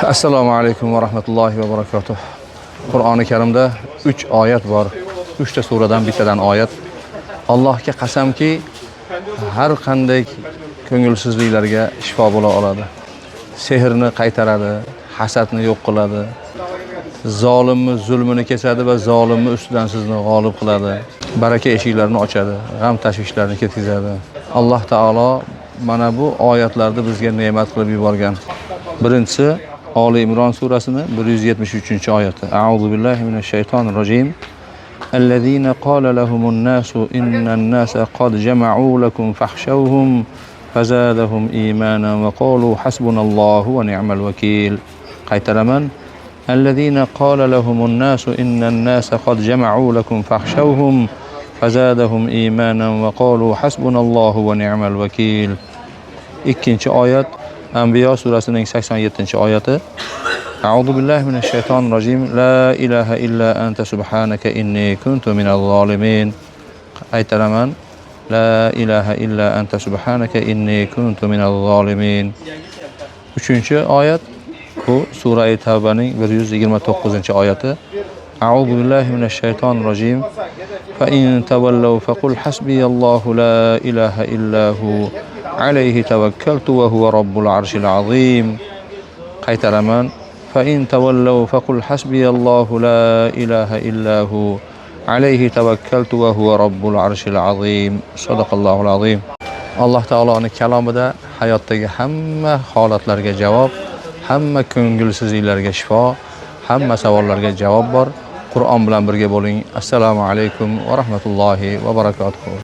Assalomu alaykum va rahmatullohi va barakatuh. Qur'oni Karimda 3 oyat bor. 3 ta suradan bittadan oyat. Allohga qasamki, har qanday ko'ngilsizliklarga shifo bo'la oladi. Sehrni qaytaradi, hasadni yo'q qiladi. Zolimni zulmini kesadi va zolimni ustidan sizni g'olib qiladi. Baraka eshiklarini ochadi, g'am tashvishlarni ketkazadi. Alloh taolo mana bu oyatlarni bizga ne'mat qilib yuborgan. Birinchisi Ali İmran surasının 173. ayeti. A'udhu billahi mineşşeytanirracim. Ellezine qala lehumun nasu innan nasa qad jama'u lekum fahşawhum fazadahum imanan ve qalu hasbunallahu ve ni'mal vekil. Qaytaraman. Ellezine qala lehumun nasu innan nasa qad jama'u lekum fahşawhum fazadahum imanan ve qalu hasbunallahu ve ni'mal vekil. İkinci ayet Enbiya surasının 87. ayeti. A'udhu billahi mineşşeytanirracim. La ilahe illa ente subhaneke inni kuntu minel zalimin. Qaytaraman. La ilahe illa ente subhaneke inni kuntu minel zalimin. Üçüncü ayet bu Sure-i Tevbe'nin 129. ayeti. A'udhu billahi mineşşeytanirracim. Fe in tevellev fekul hasbiyallahu la ilahe illahu عليه توكلت وهو رب العرش العظيم. Qaytaraman. فإن تولوا فقل حسبي الله لا إله إلا هو عليه توكلت وهو رب العرش العظيم. صدق الله العظيم. Alloh taoloning kalomida hayotdagi hamma holatlarga javob, hamma ko'ngilsizliklarga shifo, hamma savollarga javob bor. Qur'on bilan birga bo'ling. Assalomu alaykum va rahmatullohi va barakatuh.